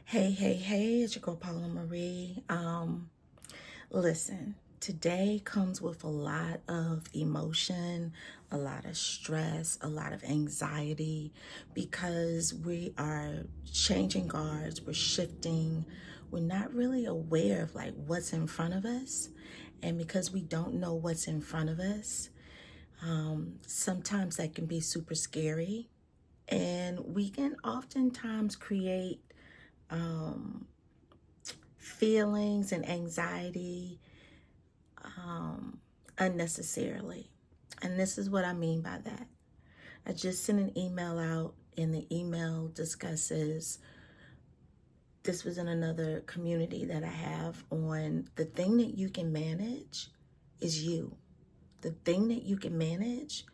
Hey, it's your girl Paula Marie. Listen, today comes with a lot of emotion, a lot of stress, a lot of anxiety because we are changing guards, we're shifting, we're not really aware of like what's in front of us. And because we don't know what's in front of us, sometimes that can be super scary. And we can oftentimes create feelings and anxiety unnecessarily. And this is what I mean by that. I just sent an email out, and the email discusses this was in another community that I have on the thing that you can manage is you. The thing that you can manage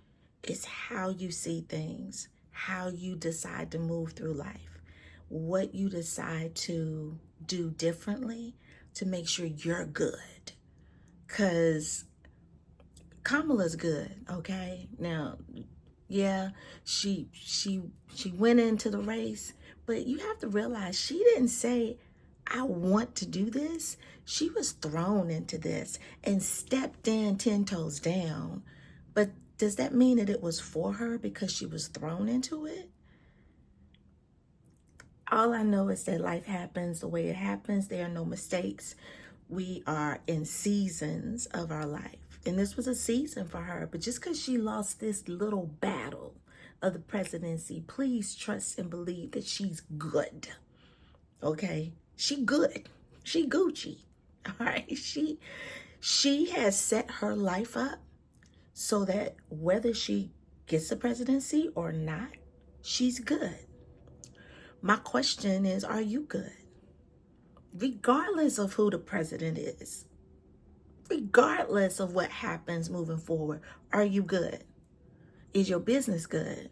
is how you see things, how you decide to move through life, what you decide to do differently to make sure you're good. Because Kamala's good, okay? Now, yeah, she went into the race, but you have to realize she didn't say, I want to do this. She was thrown into this and stepped in 10 toes down. But does that mean that it was for her because she was thrown into it? All I know is that life happens the way it happens. There are no mistakes. We are in seasons of our life. And this was a season for her. But just because she lost this little battle of the presidency, please trust and believe that she's good. Okay? She good. She Gucci. All right? She has set her life up so that whether she gets the presidency or not, she's good. My question is, are you good? Regardless of who the president is, regardless of what happens moving forward, are you good? Is your business good?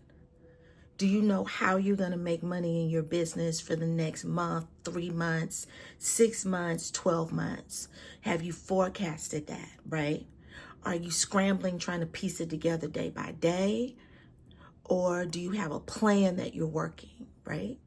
Do you know how you're going to make money in your business for the next month, 3 months, 6 months, 12 months? Have you forecasted that, right? Are you scrambling trying to piece it together day by day? Or do you have a plan that you're working, right?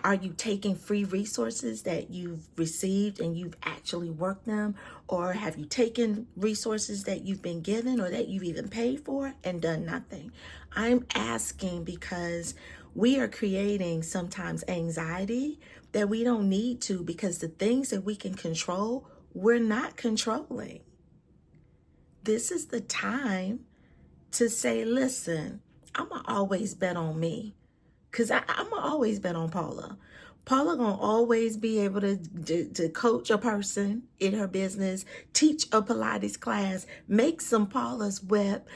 Are you taking free resources that you've received and you've actually worked them? Or have you taken resources that you've been given or that you've even paid for and done nothing? I'm asking because we are creating sometimes anxiety that we don't need to, because the things that we can control, we're not controlling. This is the time to say, listen, I'm going to always bet on me. Because I'm going to always bet on Paula. Paula going to always be able to coach a person in her business, teach a Pilates class, make some Paula's web,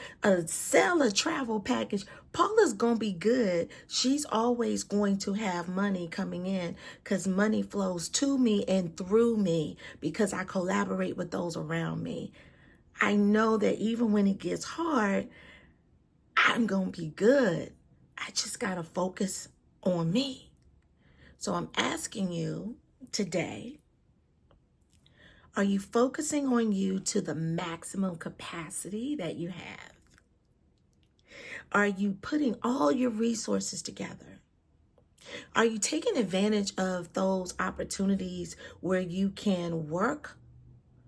sell a travel package. Paula's going to be good. She's always going to have money coming in because money flows to me and through me because I collaborate with those around me. I know that even when it gets hard, I'm going to be good. I just got to focus on me. So I'm asking you today, are you focusing on you to the maximum capacity that you have? Are you putting all your resources together? Are you taking advantage of those opportunities where you can work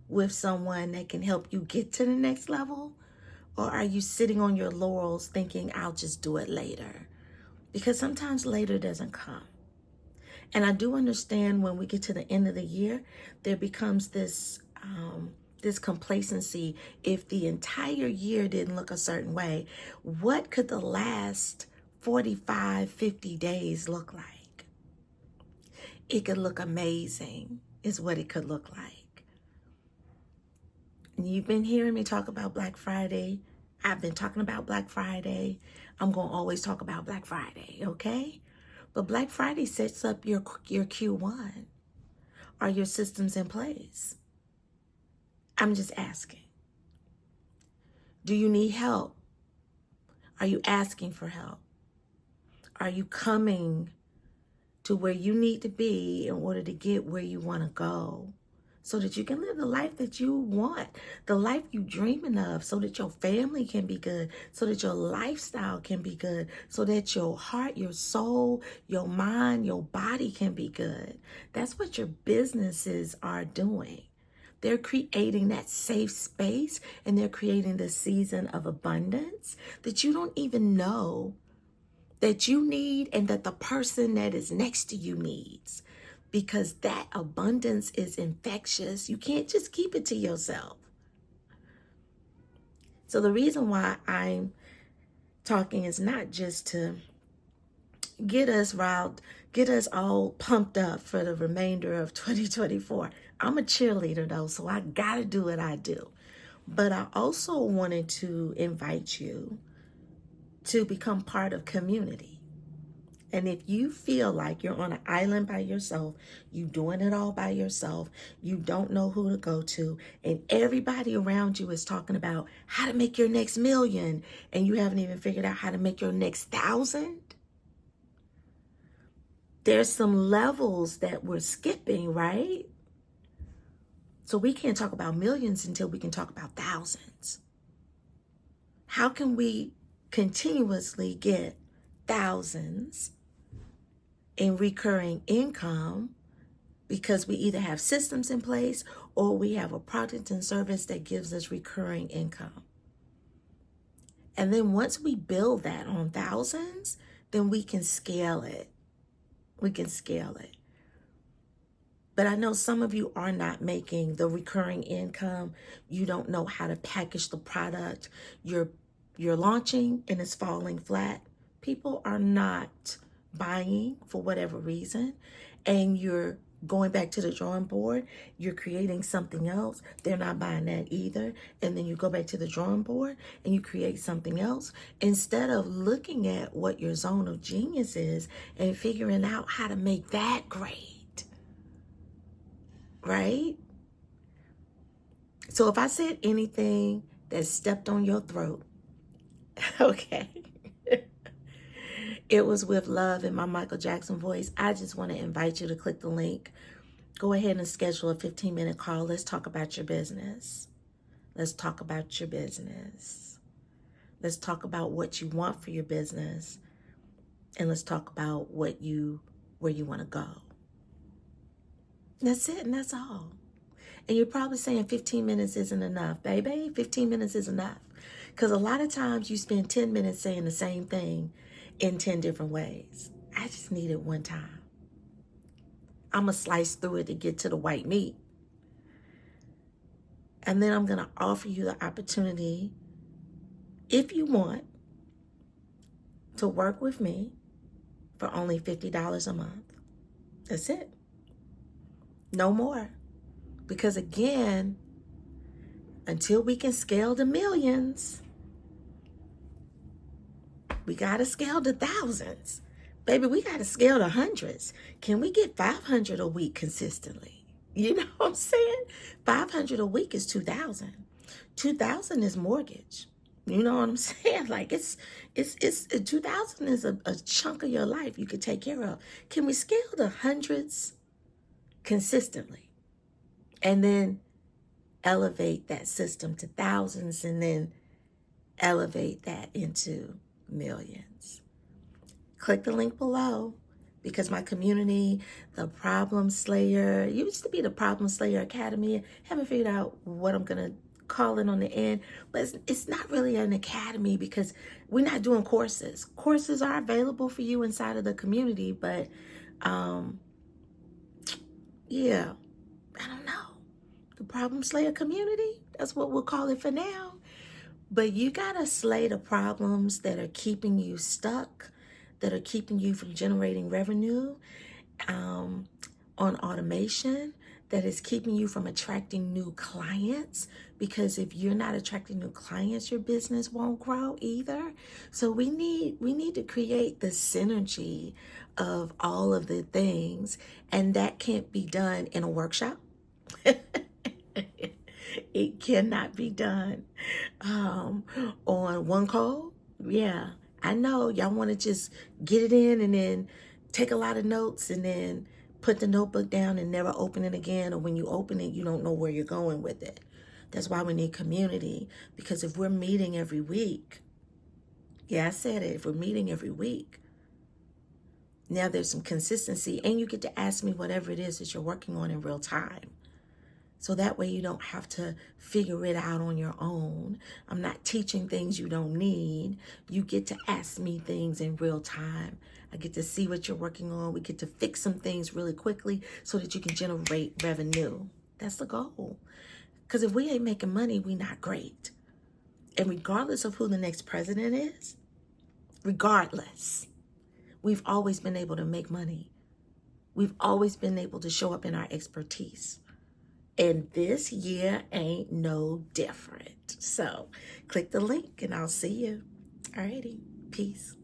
with someone that can help you get to the next level? Or are you sitting on your laurels thinking, I'll just do it later? Because sometimes later doesn't come. And I do understand when we get to the end of the year, there becomes this complacency. If the entire year didn't look a certain way, what could the last 45, 50 days look like? It could look amazing, is what it could look like. And you've been hearing me talk about Black Friday. I've been talking about Black Friday. I'm going to always talk about Black Friday, okay? But Black Friday sets up your Q1. Are your systems in place? I'm just asking. Do you need help? Are you asking for help? Are you coming to where you need to be in order to get where you want to go? so that you can live the life that you want, the life you dreaming of, so that your family can be good, so that your lifestyle can be good, so that your heart, your soul, your mind, your body can be good. That's what your businesses are doing. They're creating that safe space, and they're creating the season of abundance that you don't even know that you need, and that the person that is next to you needs, because that abundance is infectious. You can't just keep it to yourself. So the reason why I'm talking is not just to get us riled, get us all pumped up for the remainder of 2024. I'm a cheerleader though, so I gotta do what I do. But I also wanted to invite you to become part of community. And if you feel like you're on an island by yourself, you doing it all by yourself, you don't know who to go to, and everybody around you is talking about how to make your next million, and you haven't even figured out how to make your next 1,000, there's some levels that we're skipping, right? So we can't talk about millions until we can talk about thousands. How can we continuously get thousands in recurring income, because we either have systems in place or we have a product and service that gives us recurring income? And then once we build that on thousands, then we can scale it. We can scale it. But I know some of you are not making the recurring income. You don't know how to package the product. You're launching and it's falling flat. People are not buying for whatever reason, and you're going back to the drawing board. You're creating something else. They're not buying that either. And then you go back to the drawing board and you create something else, instead of looking at what your zone of genius is and figuring out how to make that great. Right? So if I said anything that stepped on your throat, okay, it was with love in my Michael Jackson voice. I just want to invite you to click the link. Go ahead and schedule a 15-minute call. Let's talk about your business. Let's talk about your business. Let's talk about what you want for your business. And let's talk about where you want to go. That's it, and that's all. And you're probably saying 15 minutes isn't enough. Baby, 15 minutes is enough. Because a lot of times you spend 10 minutes saying the same thing in 10 different ways. I just need it one time. I'm going to slice through it to get to the white meat. And then I'm going to offer you the opportunity, if you want, to work with me for only $50 a month. That's it. No more. Because again, until we can scale to millions, we got to scale to thousands. Baby, we got to scale to hundreds. Can we get 500 a week consistently? You know what I'm saying? 500 a week is 2,000. 2,000 is mortgage. You know what I'm saying? Like it's 2,000 is a chunk of your life you could take care of. Can we scale to hundreds consistently? And then elevate that system to thousands, and then elevate that into millions. Click the link below, because my community, the Problem Slayer, used to be the Problem Slayer Academy. Haven't figured out what I'm going to call it on the end, but it's not really an academy because we're not doing courses. Courses are available for you inside of the community, but yeah, I don't know. The Problem Slayer community, that's what we'll call it for now. But you gotta slay the problems that are keeping you stuck, that are keeping you from generating revenue, on automation, that is keeping you from attracting new clients. Because if you're not attracting new clients, your business won't grow either. So we need to create the synergy of all of the things, and that can't be done in a workshop. It cannot be done on one call. Yeah, I know y'all want to just get it in and then take a lot of notes and then Put the notebook down and never open it again, or when you open it, you don't know where you're going with it. That's why we need community, because if we're meeting every week, yeah, I said it, if we're meeting every week, now there's some consistency, and you get to ask me whatever it is that you're working on in real time. So that way you don't have to figure it out on your own. I'm not teaching things you don't need. You get to ask me things in real time. I get to see what you're working on. We get to fix some things really quickly so that you can generate revenue. That's the goal. Because if we ain't making money, we not great. And regardless of who the next president is, regardless, we've always been able to make money. We've always been able to show up in our expertise. And this year ain't no different. So click the link and I'll see you. Alrighty. Peace.